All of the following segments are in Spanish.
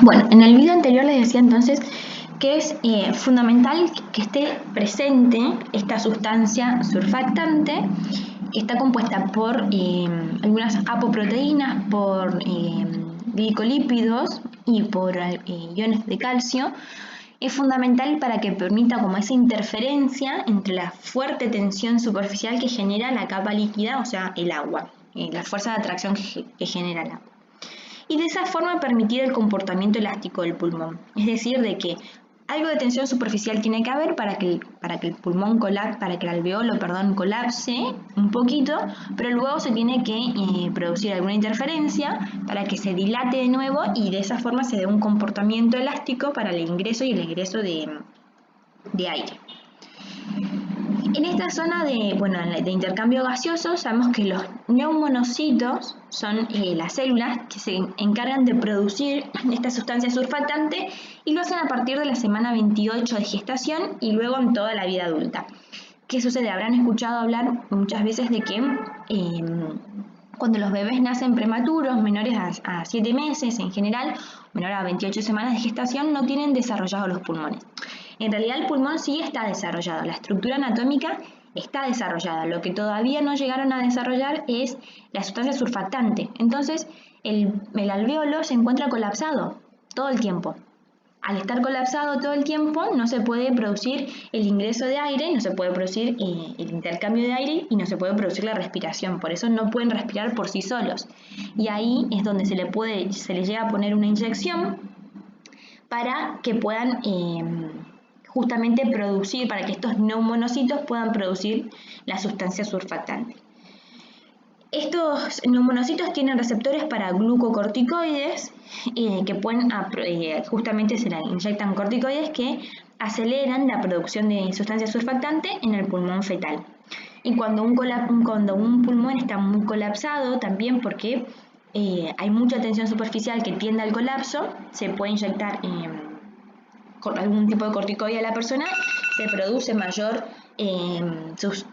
Bueno, en el video anterior les decía entonces que es fundamental que esté presente esta sustancia surfactante que está compuesta por algunas apoproteínas, por glicolípidos y por iones de calcio. Es fundamental para que permita como esa interferencia entre la fuerte tensión superficial que genera la capa líquida, o sea, el agua, la fuerza de atracción que genera el agua. Y de esa forma permitir el comportamiento elástico del pulmón. Es decir, de que algo de tensión superficial tiene que haber para que el pulmón para que el alveolo, colapse un poquito, pero luego se tiene que producir alguna interferencia para que se dilate de nuevo y de esa forma se dé un comportamiento elástico para el ingreso y el egreso de aire. En esta zona de intercambio gaseoso sabemos que los neumonocitos son las células que se encargan de producir esta sustancia surfactante y lo hacen a partir de la semana 28 de gestación y luego en toda la vida adulta. ¿Qué sucede? Habrán escuchado hablar muchas veces de que cuando los bebés nacen prematuros, menores a 7 meses en general, menor a 28 semanas de gestación, no tienen desarrollados los pulmones. En realidad el pulmón sí está desarrollado, la estructura anatómica está desarrollada. Lo que todavía no llegaron a desarrollar es la sustancia surfactante. Entonces el alveolo se encuentra colapsado todo el tiempo. Al estar colapsado todo el tiempo no se puede producir el ingreso de aire, no se puede producir el intercambio de aire y no se puede producir la respiración. Por eso no pueden respirar por sí solos. Y ahí es donde se le llega a poner una inyección para que puedan justamente producir, para que estos neumonocitos puedan producir la sustancia surfactante. Estos neumonocitos tienen receptores para glucocorticoides que pueden, justamente se le inyectan corticoides que aceleran la producción de sustancia surfactante en el pulmón fetal. Y cuando un pulmón está muy colapsado, también porque hay mucha tensión superficial que tiende al colapso, se puede inyectar con algún tipo de corticoide a la persona, se produce mayor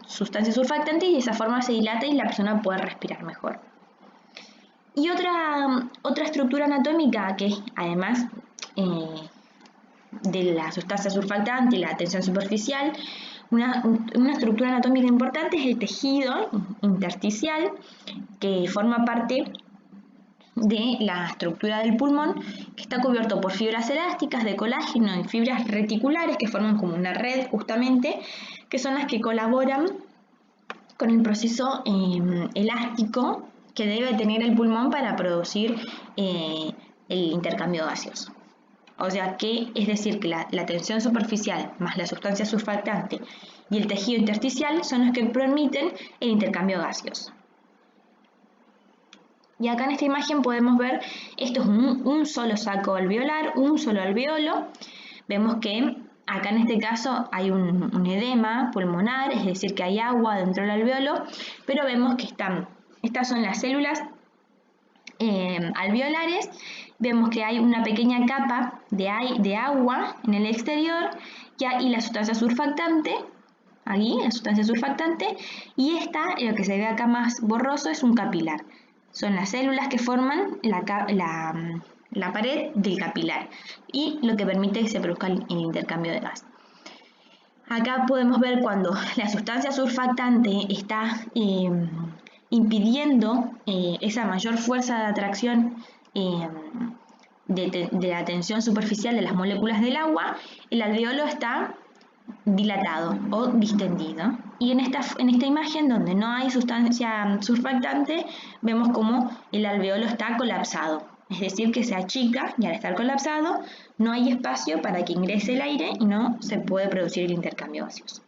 sustancia surfactante y de esa forma se dilata y la persona puede respirar mejor. Y otra estructura anatómica que además de la sustancia surfactante y la tensión superficial, una estructura anatómica importante es el tejido intersticial que forma parte de la estructura del pulmón, que está cubierto por fibras elásticas de colágeno y fibras reticulares que forman como una red justamente, que son las que colaboran con el proceso elástico que debe tener el pulmón para producir el intercambio gaseoso. O sea que es decir que la tensión superficial más la sustancia surfactante y el tejido intersticial son los que permiten el intercambio gaseoso. Y acá en esta imagen podemos ver, esto es un solo saco alveolar, un solo alveolo. Vemos que acá en este caso hay un edema pulmonar, es decir que hay agua dentro del alveolo, pero vemos que estas son las células alveolares. Vemos que hay una pequeña capa de agua en el exterior y la sustancia surfactante. Aquí, la sustancia surfactante, y lo que se ve acá más borroso es un capilar. Son las células que forman la pared del capilar y lo que permite que se produzca el intercambio de gas. Acá podemos ver cuando la sustancia surfactante está impidiendo esa mayor fuerza de atracción de la tensión superficial de las moléculas del agua, el alveolo está dilatado o distendido. Y en esta imagen donde no hay sustancia surfactante vemos como el alveolo está colapsado, es decir que se achica y al estar colapsado no hay espacio para que ingrese el aire y no se puede producir el intercambio gaseoso.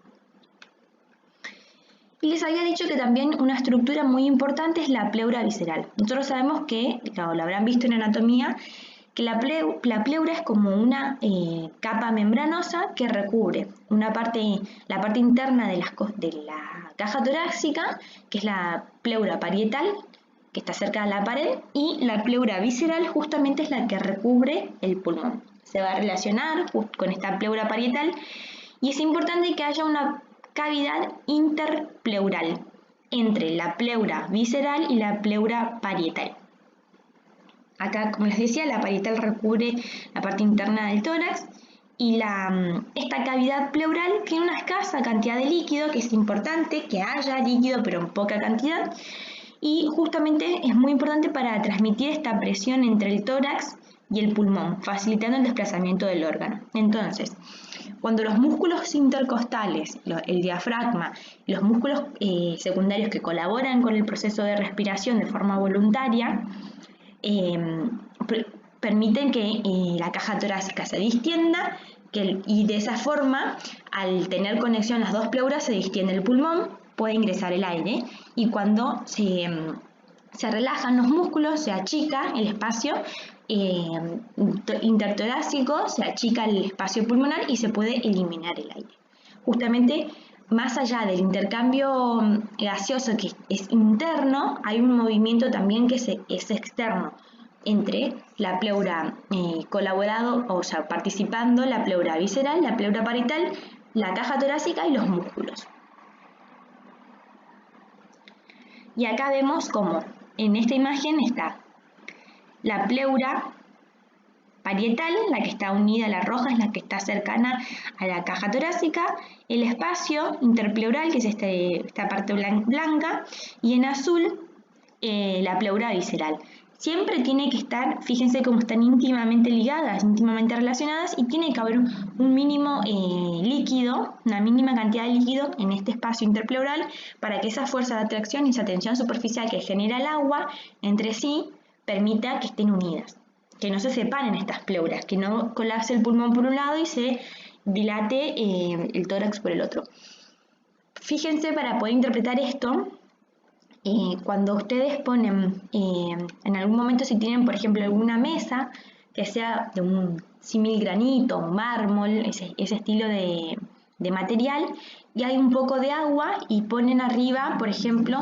Y les había dicho que también una estructura muy importante es la pleura visceral. Nosotros sabemos que, claro, lo habrán visto en anatomía, que la pleura es como una capa membranosa que recubre la parte interna de la caja torácica, que es la pleura parietal, que está cerca de la pared, y la pleura visceral justamente es la que recubre el pulmón. Se va a relacionar con esta pleura parietal y es importante que haya una cavidad interpleural entre la pleura visceral y la pleura parietal. Acá, como les decía, la parietal recubre la parte interna del tórax y esta cavidad pleural tiene una escasa cantidad de líquido, que es importante que haya líquido pero en poca cantidad, y justamente es muy importante para transmitir esta presión entre el tórax y el pulmón, facilitando el desplazamiento del órgano. Entonces, cuando los músculos intercostales, el diafragma, los músculos secundarios que colaboran con el proceso de respiración de forma voluntaria, permiten que la caja torácica se distienda y de esa forma, al tener conexión las dos pleuras, se distiende el pulmón, puede ingresar el aire y cuando se relajan los músculos, se achica el espacio intertorácico, se achica el espacio pulmonar y se puede eliminar el aire. Justamente, más allá del intercambio gaseoso que es interno, hay un movimiento también que es externo entre la pleura participando la pleura visceral, la pleura parietal, la caja torácica y los músculos. Y acá vemos cómo en esta imagen está la pleura parietal, la que está unida, la roja es la que está cercana a la caja torácica, el espacio interpleural, que es esta parte blanca, y en azul la pleura visceral. Siempre tiene que estar, fíjense cómo están íntimamente ligadas, íntimamente relacionadas, y tiene que haber un mínimo líquido, una mínima cantidad de líquido en este espacio interpleural para que esa fuerza de atracción y esa tensión superficial que genera el agua entre sí permita que estén unidas, que no se separen estas pleuras, que no colapse el pulmón por un lado y se dilate el tórax por el otro. Fíjense, para poder interpretar esto, cuando ustedes ponen, en algún momento si tienen por ejemplo alguna mesa que sea de un símil granito o mármol, ese estilo de material, y hay un poco de agua y ponen arriba por ejemplo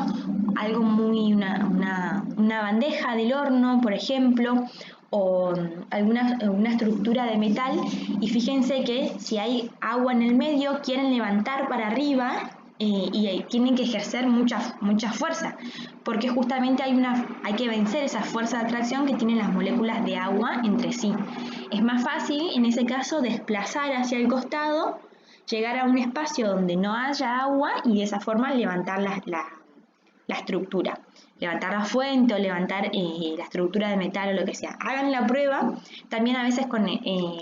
algo una bandeja del horno por ejemplo, o alguna estructura de metal, y fíjense que si hay agua en el medio quieren levantar para arriba y tienen que ejercer mucha fuerza, porque justamente hay que vencer esa fuerza de atracción que tienen las moléculas de agua entre sí. Es más fácil en ese caso desplazar hacia el costado, llegar a un espacio donde no haya agua y de esa forma levantar la estructura, levantar la fuente o levantar la estructura de metal o lo que sea. Hagan la prueba también a veces con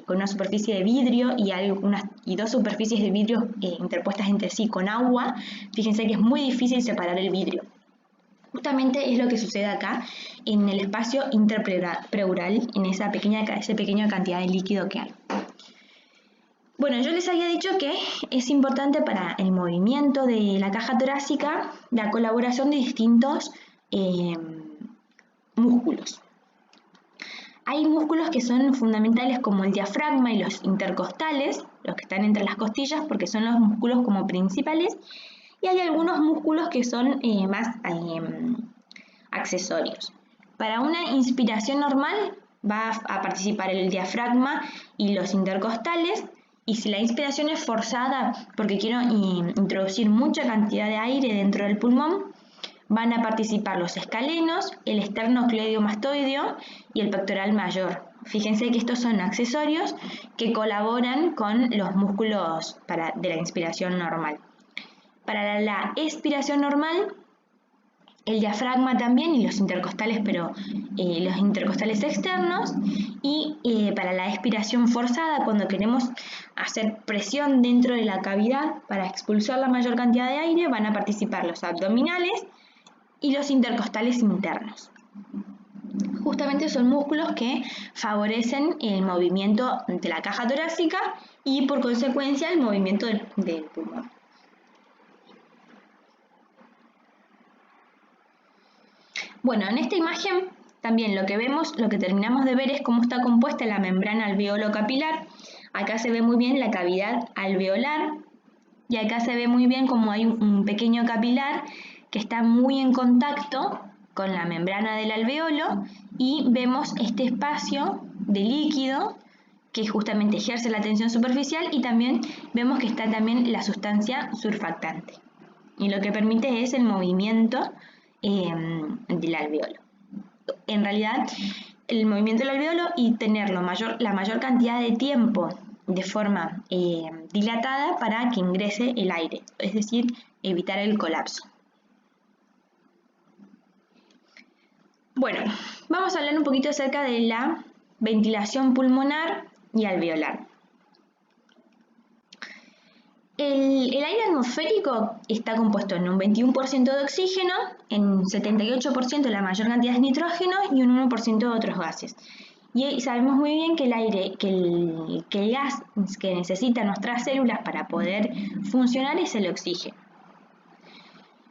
una superficie de vidrio y dos superficies de vidrio interpuestas entre sí con agua. Fíjense que es muy difícil separar el vidrio. Justamente es lo que sucede acá en el espacio interpleural, en esa pequeña cantidad de líquido que hay. Bueno, yo les había dicho que es importante para el movimiento de la caja torácica la colaboración de distintos músculos. Hay músculos que son fundamentales como el diafragma y los intercostales, los que están entre las costillas porque son los músculos como principales, y hay algunos músculos que son más accesorios. Para una inspiración normal va a participar el diafragma y los intercostales, y si la inspiración es forzada porque quiero introducir mucha cantidad de aire dentro del pulmón, van a participar los escalenos, el esternocleidomastoideo y el pectoral mayor. Fíjense que estos son accesorios que colaboran con los músculos de la inspiración normal. Para la expiración normal, el diafragma también y los intercostales, pero los intercostales externos, y para la expiración forzada, cuando queremos hacer presión dentro de la cavidad para expulsar la mayor cantidad de aire, van a participar los abdominales y los intercostales internos. Justamente son músculos que favorecen el movimiento de la caja torácica y por consecuencia el movimiento del pulmón. Bueno, en esta imagen también lo que terminamos de ver es cómo está compuesta la membrana alveolo-capilar. Acá se ve muy bien la cavidad alveolar y acá se ve muy bien cómo hay un pequeño capilar que está muy en contacto con la membrana del alveolo, y vemos este espacio de líquido que justamente ejerce la tensión superficial, y también vemos que está también la sustancia surfactante, y lo que permite es el movimiento del alveolo. En realidad, el movimiento del alveolo y tener la mayor cantidad de tiempo de forma dilatada para que ingrese el aire, es decir, evitar el colapso. Bueno, vamos a hablar un poquito acerca de la ventilación pulmonar y alveolar. El aire atmosférico está compuesto en un 21% de oxígeno, en 78% la mayor cantidad de nitrógeno y un 1% de otros gases. Y sabemos muy bien que el gas que necesitan nuestras células para poder funcionar es el oxígeno.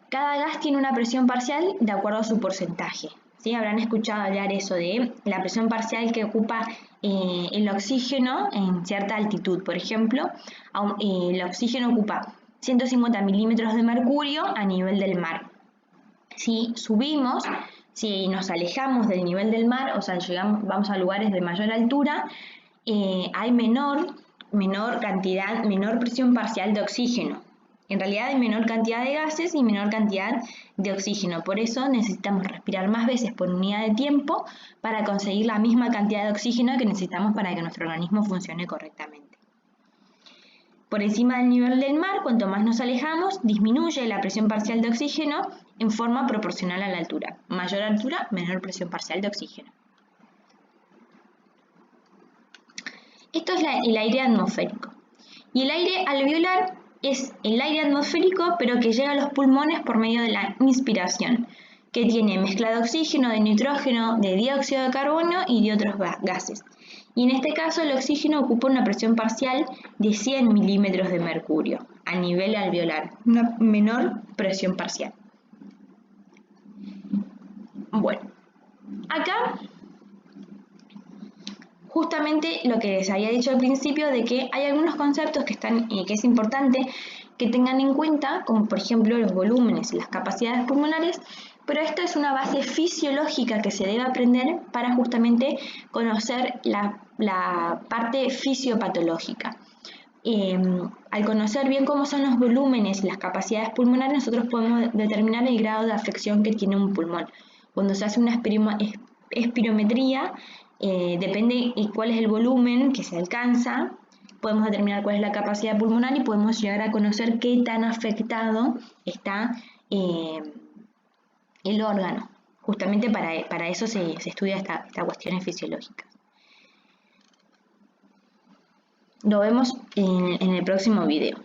Cada gas tiene una presión parcial de acuerdo a su porcentaje. ¿Sí? Habrán escuchado hablar eso de la presión parcial que ocupa el oxígeno en cierta altitud. Por ejemplo, el oxígeno ocupa 150 milímetros de mercurio a nivel del mar. Si subimos, si nos alejamos del nivel del mar, o sea, vamos a lugares de mayor altura, hay menor presión parcial de oxígeno. En realidad hay menor cantidad de gases y menor cantidad de oxígeno. Por eso necesitamos respirar más veces por unidad de tiempo para conseguir la misma cantidad de oxígeno que necesitamos para que nuestro organismo funcione correctamente. Por encima del nivel del mar, cuanto más nos alejamos, disminuye la presión parcial de oxígeno en forma proporcional a la altura. Mayor altura, menor presión parcial de oxígeno. Esto es el aire atmosférico. Y el aire alveolar es el aire atmosférico, pero que llega a los pulmones por medio de la inspiración, que tiene mezcla de oxígeno, de nitrógeno, de dióxido de carbono y de otros gases. Y en este caso el oxígeno ocupa una presión parcial de 100 milímetros de mercurio a nivel alveolar, una menor presión parcial. Bueno, acá justamente lo que les había dicho al principio de que hay algunos conceptos que es importante que tengan en cuenta, como por ejemplo los volúmenes y las capacidades pulmonares, pero esto es una base fisiológica que se debe aprender para justamente conocer la parte fisiopatológica. Al conocer bien cómo son los volúmenes y las capacidades pulmonares, nosotros podemos determinar el grado de afección que tiene un pulmón. Cuando se hace una espirometría, depende de cuál es el volumen que se alcanza, podemos determinar cuál es la capacidad pulmonar y podemos llegar a conocer qué tan afectado está el órgano. Justamente para eso se estudia esta cuestiones fisiológicas. Lo vemos en el próximo video.